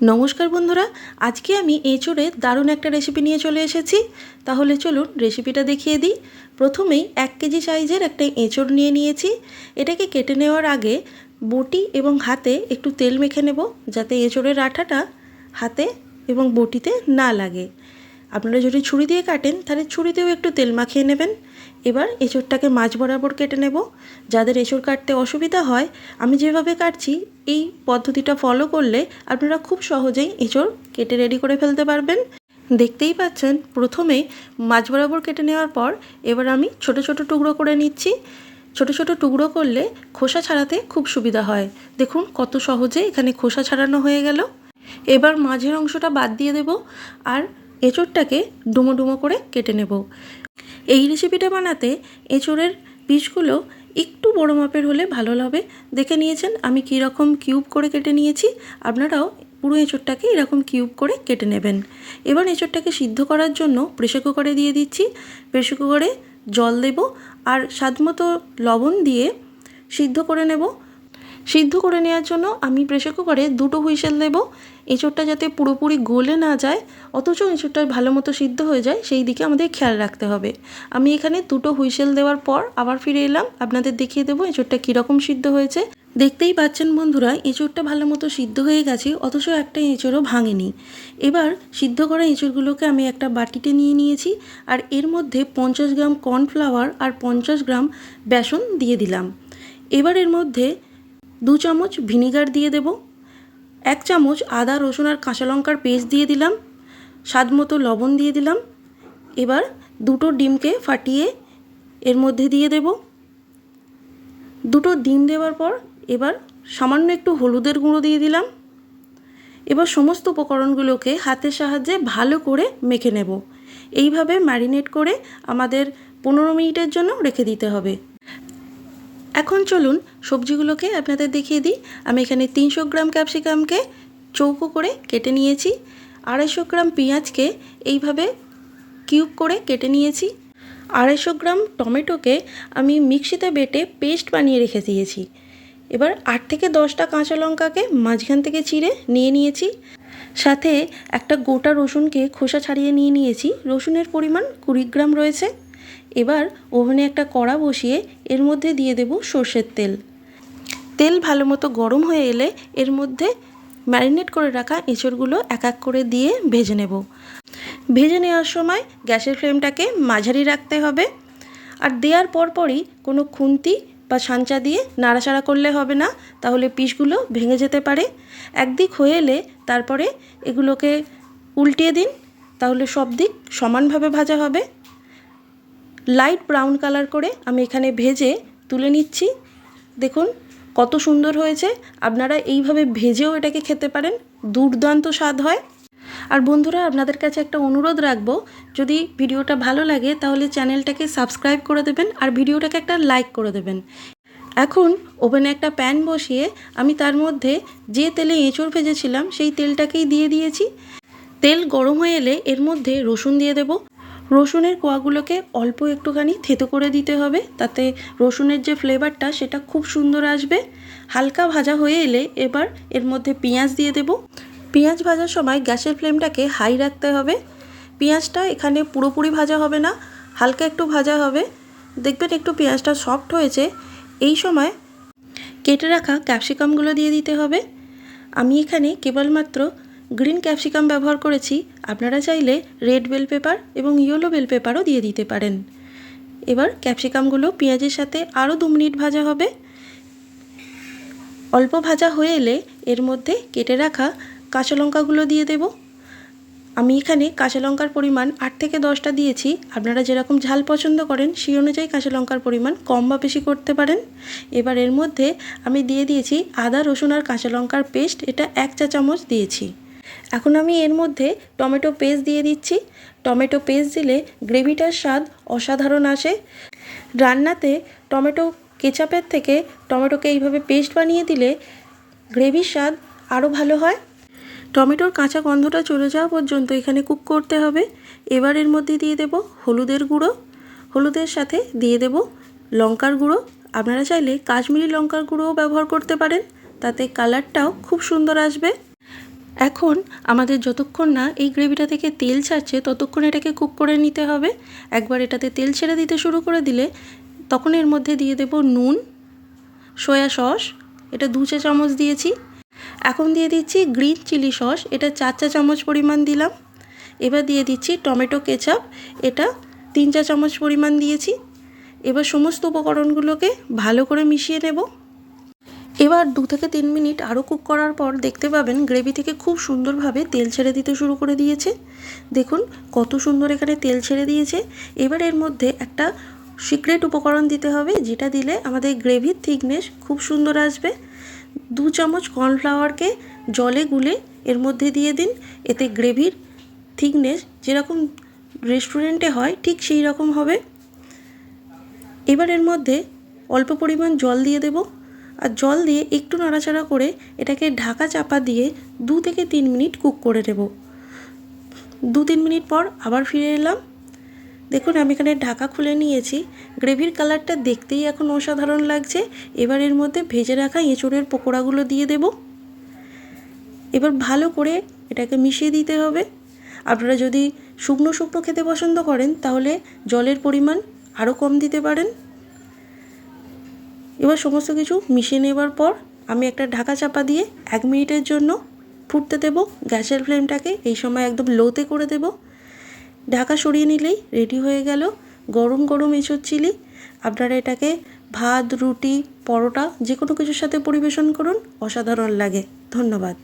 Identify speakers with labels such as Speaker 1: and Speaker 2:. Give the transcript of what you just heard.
Speaker 1: নমস্কার বন্ধুরা, আজকে আমি এঁচোড়ের দারুণ একটা রেসিপি নিয়ে চলে এসেছি। তাহলে চলুন রেসিপিটা দেখিয়ে দিই। প্রথমেই 1 কেজি সাইজের একটা এঁচোড় নিয়ে নিয়েছি। এটাকে কেটে নেওয়ার আগে বটি এবং হাতে একটু তেল মেখে নেব, যাতে এঁচোড়ের আঠাটা হাতে এবং বটিতে না লাগে। আপনারা যদি ছুরি দিয়ে কাটেন তাহলে ছুরিতেও একটু তেল মাখিয়ে নেবেন। এবার এঁচোড়টাকে মাঝ বরাবর কেটে নেব। যাদের এঁচোড় কাটতে অসুবিধা হয়, আমি যেভাবে কাটছি এই পদ্ধতিটা ফলো করলে আপনারা খুব সহজেই এঁচোড় কেটে রেডি করে ফেলতে পারবেন। দেখতেই পাচ্ছেন, প্রথমে মাঝ বরাবর কেটে নেওয়ার পর এবার আমি ছোট ছোট টুকরো করে নিচ্ছি। ছোট ছোট টুকরো করলে খোসা ছাড়াতে খুব সুবিধা হয়। দেখুন কত সহজে এখানে খোসা ছাড়ানো হয়ে গেল। এবার মাঝের অংশটা বাদ দিয়ে দেব আর এঁচোড়টাকে ডুমো ডুমো করে কেটে নেব। এই রেসিপিটা বানাতে এঁচোড়ের পিসগুলো একটু বড় মাপের হলে ভালো হবে। দেখে নিয়েছেন আমি কী রকম কিউব করে কেটে নিয়েছি। আপনারাও পুরো এঁচোড়টাকে এরকম কিউব করে কেটে নেবেন। এবার এঁচোড়টাকে সিদ্ধ করার জন্য প্রেসার কুকারে দিয়ে দিচ্ছি। প্রেসার কুকারে জল দেব আর স্বাদমতো লবণ দিয়ে সিদ্ধ করে নেব। সিদ্ধ করে নেওয়ার জন্য আমি প্রেসার কুকারে 2টো হুইসেল দেব। এঁচোড়টা যাতে পুরোপুরি গলে না যায় অথচ এঁচোড়টা ভালো মতো সিদ্ধ হয়ে যায় সেই দিকে আমাদের খেয়াল রাখতে হবে। আমি এখানে 2টো হুইসেল দেওয়ার পর আবার ফিরে এলাম, আপনাদের দেখিয়ে দেবো এঁচোড়টা কীরকম সিদ্ধ হয়েছে। দেখতেই পাচ্ছেন বন্ধুরা, এঁচোড়টা ভালো মতো সিদ্ধ হয়ে গেছে অথচ একটা এঁচোড়ও ভাঙেনি। এবার সিদ্ধ করা এঁচোড়গুলোকে আমি একটা বাটিতে নিয়ে নিয়েছি আর এর মধ্যে 50 গ্রাম কর্নফ্লাওয়ার আর 50 গ্রাম বেসন দিয়ে দিলাম। এবার এর মধ্যে 2 চামচ ভিনিগার দিয়ে দেব, 1 চামচ আদা রসুন আর কাঁচা লঙ্কার পেস্ট দিয়ে দিলাম, স্বাদমতো লবণ দিয়ে দিলাম। এবার 2টো ডিমকে ফাটিয়ে এর মধ্যে দিয়ে দেব। 2টো ডিম দেওয়ার পর এবার সামান্য একটু হলুদের গুঁড়ো দিয়ে দিলাম। এবার সমস্ত উপকরণগুলোকে হাতের সাহায্যে ভালো করে মেখে নেব। এইভাবে ম্যারিনেট করে আমাদের 15 মিনিটের জন্য রেখে দিতে হবে। এখন চলুন সবজিগুলোকে আপনাদের দেখিয়ে দিই। আমি এখানে 300 গ্রাম ক্যাপসিকামকে চৌকো করে কেটে নিয়েছি, 250 গ্রাম পেঁয়াজকে এইভাবে কিউব করে কেটে নিয়েছি, 250 গ্রাম টমেটোকে আমি মিক্সিতে বেটে পেস্ট বানিয়ে রেখে দিয়েছি। এবার 8 থেকে 10টা কাঁচা লঙ্কাকে মাঝখান থেকে চিড়ে নিয়ে নিয়েছি, সাথে একটা গোটা রসুনকে খোসা ছাড়িয়ে নিয়ে নিয়েছি। রসুনের পরিমাণ 20 গ্রাম রয়েছে। এবার ওভেনে একটা কড়া বসিয়ে এর মধ্যে দিয়ে দেব সর্ষের তেল। তেল ভালো মতো গরম হয়ে এলে এর মধ্যে ম্যারিনেট করে রাখা এঁচোড়গুলো এক এক করে দিয়ে ভেজে নেব। ভেজে নেওয়ার সময় গ্যাসের ফ্লেমটাকে মাঝারি রাখতে হবে আর দেওয়ার পরপরই কোনো খুন্তি বা সাঁচা দিয়ে নাড়াচাড়া করলে হবে না, তাহলে পিসগুলো ভেঙে যেতে পারে। একদিক হয়ে এলে তারপরে এগুলোকে উল্টিয়ে দিন, তাহলে সব দিক সমানভাবে ভাজা হবে। লাইট ব্রাউন কালার করে আমি এখানে ভেজে তুলে নিচ্ছি। দেখুন কত সুন্দর হয়েছে। আপনারা এইভাবে ভেজেও এটাকে খেতে পারেন, দুর্দান্ত স্বাদ হয়। আর বন্ধুরা, আপনাদের কাছে একটা অনুরোধ রাখবো, যদি ভিডিওটা ভালো লাগে তাহলে চ্যানেলটাকে সাবস্ক্রাইব করে দেবেন আর ভিডিওটাকে একটা লাইক করে দেবেন। এখন ওভেনে একটা প্যান বসিয়ে আমি তার মধ্যে যে তেলে এঁচোড় ভেজেছিলাম সেই তেলটাকেই দিয়ে দিয়েছি। তেল গরম হয়ে এলে এর মধ্যে রসুন দিয়ে দেব। রসুনের কোয়াগুলোকে অল্প একটুখানি থেতো করে দিতে হবে, তাতে রসুনের যে ফ্লেভারটা সেটা খুব সুন্দর আসবে। হালকা ভাজা হয়ে এলে এবার এর মধ্যে পেঁয়াজ দিয়ে দেব। পেঁয়াজ ভাজার সময় গ্যাসের ফ্লেমটাকে হাই রাখতে হবে। পেঁয়াজটা এখানে পুরোপুরি ভাজা হবে না, হালকা একটু ভাজা হবে। দেখবেন একটু পেঁয়াজটা সফট হয়েছে, এই সময় কেটে রাখা ক্যাপসিকামগুলো দিয়ে দিতে হবে। আমি এখানে কেবলমাত্র গ্রিন ক্যাপসিকাম ব্যবহার করেছি, আপনারা চাইলে রেড বেল পেপার এবং ইয়েলো বেল পেপারও দিয়ে দিতে পারেন। এবার ক্যাপসিকামগুলো পেঁয়াজের সাথে আরও 2 মিনিট ভাজা হবে। অল্প ভাজা হয়ে এলে এর মধ্যে কেটে রাখা কাঁচা লঙ্কাগুলো দিয়ে দেব। আমি এখানে কাঁচা লঙ্কার পরিমাণ 8 থেকে 10টা দিয়েছি, আপনারা যেরকম ঝাল পছন্দ করেন সেই অনুযায়ী কাঁচা লঙ্কার পরিমাণ কম বা বেশি করতে পারেন। এবার এর মধ্যে আমি দিয়ে দিয়েছি আদা রসুন আর কাঁচা লঙ্কার পেস্ট, এটা 1 চা চামচ দিয়েছি। এখন আমি এর মধ্যে টমেটো পেস্ট দিয়ে দিচ্ছি। টমেটো পেস্ট দিলে গ্রেভিটার স্বাদ অসাধারণ আসে। রান্নাতে টমেটো কেচাপের থেকে টমেটোকে এইভাবে পেস্ট বানিয়ে দিলে গ্রেভির স্বাদ আরও ভালো হয়। টমেটোর কাঁচা গন্ধটা চলে যাওয়া পর্যন্ত এখানে কুক করতে হবে। এবার এর মধ্যে দিয়ে দেব হলুদের গুঁড়ো, হলুদের সাথে দিয়ে দেব লঙ্কার গুঁড়ো। আপনারা চাইলে কাশ্মীরি লঙ্কার গুঁড়োও ব্যবহার করতে পারেন, তাতে কালারটাও খুব সুন্দর আসবে। এখন আমাদের যতক্ষণ না এই গ্রেভিটা থেকে তেল ছাড়ছে ততক্ষণ এটাকে কুক করে নিতে হবে। একবার এটাতে তেল ছেড়ে দিতে শুরু করে দিলে তখন এর মধ্যে দিয়ে দেব নুন, সয়া সস, এটা 2 চা চামচ দিয়েছি। এখন দিয়ে দিচ্ছি গ্রিন চিলি সস, এটা 4 চা চামচ পরিমাণ দিলাম। এবার দিয়ে দিচ্ছি টমেটো কেচাপ, এটা 3 চা চামচ পরিমাণ দিয়েছি। এবার সমস্ত উপকরণগুলোকে ভালো করে মিশিয়ে নেব। এবার 2 থেকে 3 মিনিট আরও কুক করার পর দেখতে পাবেন গ্রেভি থেকে খুব সুন্দরভাবে তেল ছেড়ে দিতে শুরু করে দিয়েছে। দেখুন কত সুন্দর এখানে তেল ছেড়ে দিয়েছে। এবার এর মধ্যে একটা সিক্রেট উপকরণ দিতে হবে, যেটা দিলে আমাদের গ্রেভির থিকনেস খুব সুন্দর আসবে। 2 চামচ কর্নফ্লাওয়ারকে জলে গুলে এর মধ্যে দিয়ে দিন, এতে গ্রেভির থিকনেস যেরকম রেস্টুরেন্টে হয় ঠিক সেই রকম হবে। এবার এর মধ্যে অল্প পরিমাণ জল দিয়ে দেব, আর জল দিয়ে একটু নাড়াচাড়া করে এটাকে ঢাকা চাপা দিয়ে 2 থেকে 3 মিনিট কুক করে নেব। 2-3 মিনিট পর আবার ফিরে এলাম। দেখুন আমি এখানে ঢাকা খুলে নিয়েছি। গ্রেভির কালারটা দেখতেই এখন অসাধারণ লাগছে। এবার এর মধ্যে ভেজে রাখা এঁচোড়ের পকোড়াগুলো দিয়ে দেব। এবার ভালো করে এটাকে মিশিয়ে দিতে হবে। আপনারা যদি শুকনো শুকনো খেতে পছন্দ করেন তাহলে জলের পরিমাণ আরও কম দিতে পারেন। এবার সমস্ত কিছু মিশিয়ে নেবার পর আমি একটা ঢাকা চাপা দিয়ে 1 মিনিটের জন্য ফুটতে দেব। গ্যাসের ফ্লেমটাকে এই সময় একদম লোতে করে দেব। ঢাকা সরিয়ে নিলেই রেডি হয়ে গেল গরম গরম এঁচোড় চিলি। আপনারা এটাকে ভাত, রুটি, পরোটা যে কোনো কিছুর সাথে পরিবেশন করুন, অসাধারণ লাগে। ধন্যবাদ।